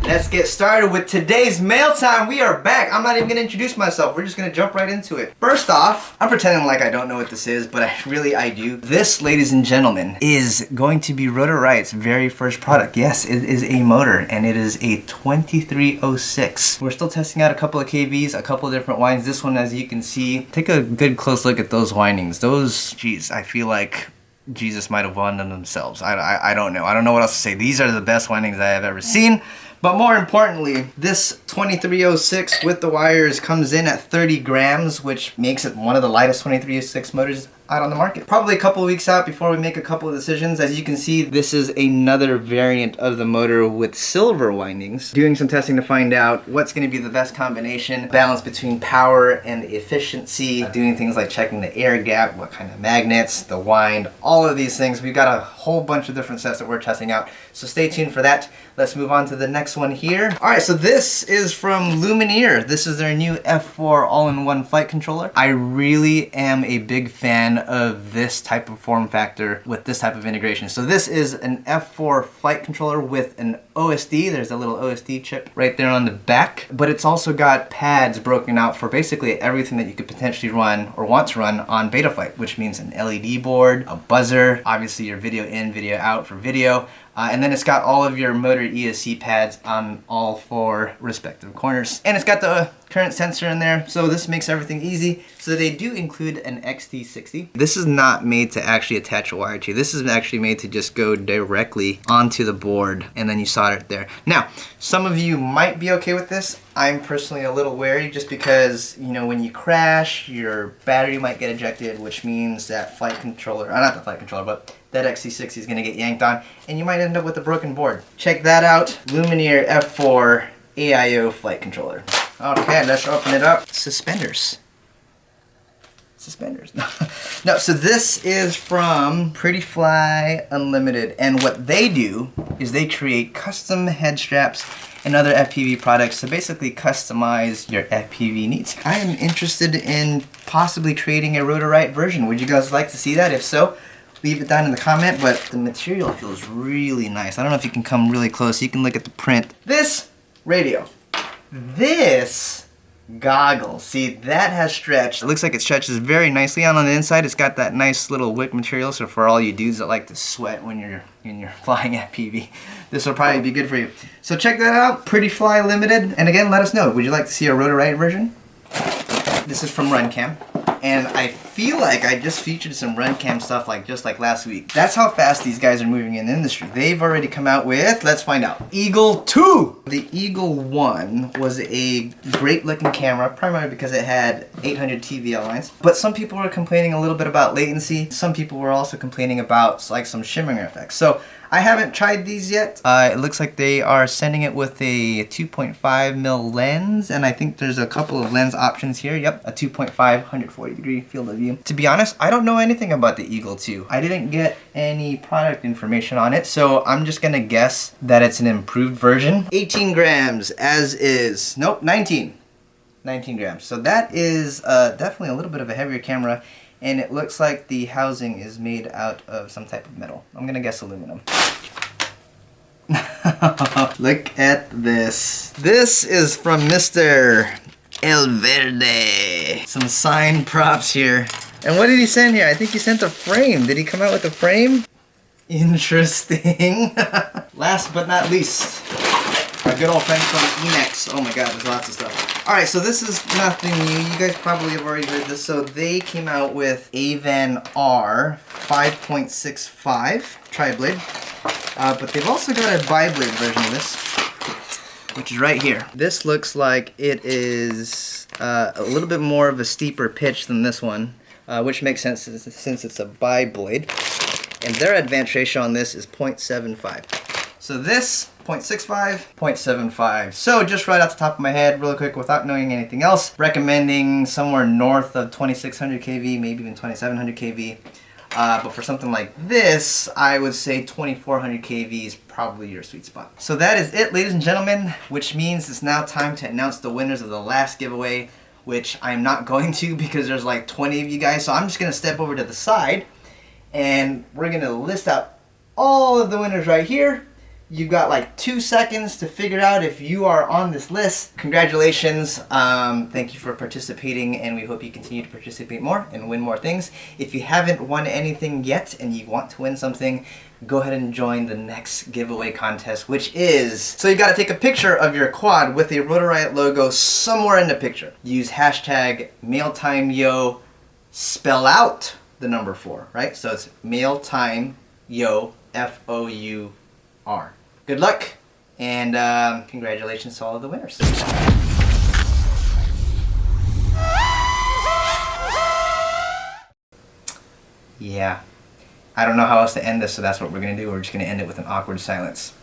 Let's get started with today's mail time. We are back. I'm not even gonna introduce myself. We're just gonna jump right into it. First off, I'm pretending like I don't know what this is, but I do. This, ladies and gentlemen, is going to be Rotor Riot's very first product. Yes, it is a motor, and it is a 2306. We're still testing out a couple of KVs, a couple of different windings. This one, as you can see, take a good close look at those windings. Those, geez, I feel like Jesus might have won them themselves. I don't know. I don't know what else to say. These are the best windings I have ever seen. But more importantly, this 2306 with the wires comes in at 30 grams, which makes it one of the lightest 2306 motors out on the market. Probably a couple of weeks out before we make a couple of decisions. As you can see, this is another variant of the motor with silver windings. Doing some testing to find out what's going to be the best combination, balance between power and efficiency, doing things like checking the air gap, what kind of magnets, the wind, all of these things. We've got a whole bunch of different sets that we're testing out, so stay tuned for that. Let's move on to the next one here. All right, so this is from Lumenier. This is their new F4 all-in-one flight controller. I really am a big fan of this type of form factor with this type of integration. So this is an F4 flight controller with an OSD. There's a little OSD chip right there on the back, but it's also got pads broken out for basically everything that you could potentially run or want to run on Betaflight, which means an LED board, a buzzer, obviously your video in, video out for video, and then it's got all of your motor ESC pads on all four respective corners. And it's got the current sensor in there, so this makes everything easy. So they do include an XT60. This is not made to actually attach a wire to. This is actually made to just go directly onto the board, and then you solder it there. Now, some of you might be okay with this. I'm personally a little wary just because, you know, when you crash, your battery might get ejected, which means that flight controller, not the flight controller, but that XT60 is going to get yanked on, and you might end up with a broken board. Check that out, Lumenier F4 AIO flight controller. Okay, let's open it up. Suspenders. No, so this is from Pretty Fly Unlimited, and what they do is they create custom head straps and other FPV products to basically customize your FPV needs. I am interested in possibly creating a Rotor Riot version. Would you guys like to see that? If so, leave it down in the comment, but the material feels really nice. I don't know if you can come really close. You can look at the print. This radio. This goggle. See, that has stretched. It looks like it stretches very nicely on the inside. It's got that nice little wick material, so for all you dudes that like to sweat when you're flying FPV, this will probably be good for you. So check that out, Pretty Fly Limited. And again, let us know, would you like to see a Rotor Riot version? This is from RunCam. And I feel like I just featured some RunCam stuff just like last week. That's how fast these guys are moving in the industry. They've already come out with, let's find out, Eagle 2. The Eagle 1 was a great looking camera, primarily because it had 800 TVL lines. But some people were complaining a little bit about latency. Some people were also complaining about like some shimmering effects. So I haven't tried these yet. It looks like they are sending it with a 2.5mm lens, and I think there's a couple of lens options here. Yep, a 2.5 140-degree field of view. To be honest, I don't know anything about the Eagle 2. I didn't get any product information on it, so I'm just gonna guess that it's an improved version. 18 grams as is. Nope, 19 grams. So that is definitely a little bit of a heavier camera. And it looks like the housing is made out of some type of metal. I'm gonna guess aluminum. Look at this. This is from Mr. El Verde. Some signed props here. And what did he send here? I think he sent a frame. Did he come out with a frame? Interesting. Last but not least, our good old friends from Enex. Oh my god, there's lots of stuff. Alright, so this is nothing new. You guys probably have already heard this. So they came out with Avan R 5.65 tri-blade. But they've also got a bi-blade version of this, which is right here. This looks like it is a little bit more of a steeper pitch than this one, which makes sense since it's a bi-blade. And their advance ratio on this is 0.75. So this, 0.65, 0.75. So just right off the top of my head, real quick, without knowing anything else, recommending somewhere north of 2600 kV, maybe even 2700 kV. But for something like this, I would say 2400 kV is probably your sweet spot. So that is it, ladies and gentlemen, which means it's now time to announce the winners of the last giveaway, which I'm not going to because there's like 20 of you guys. So I'm just going to step over to the side and we're going to list out all of the winners right here. You've got like 2 seconds to figure out if you are on this list. Congratulations. Thank you for participating, and we hope you continue to participate more and win more things. If you haven't won anything yet and you want to win something, go ahead and join the next giveaway contest, which is, so you got to take a picture of your quad with a Rotor Riot logo somewhere in the picture. Use hashtag MailTimeYo, spell out the number 4, right? So it's MailTimeYo, F-O-U-R. Good luck, and congratulations to all of the winners. Yeah, I don't know how else to end this, so that's what we're gonna do. We're just gonna end it with an awkward silence.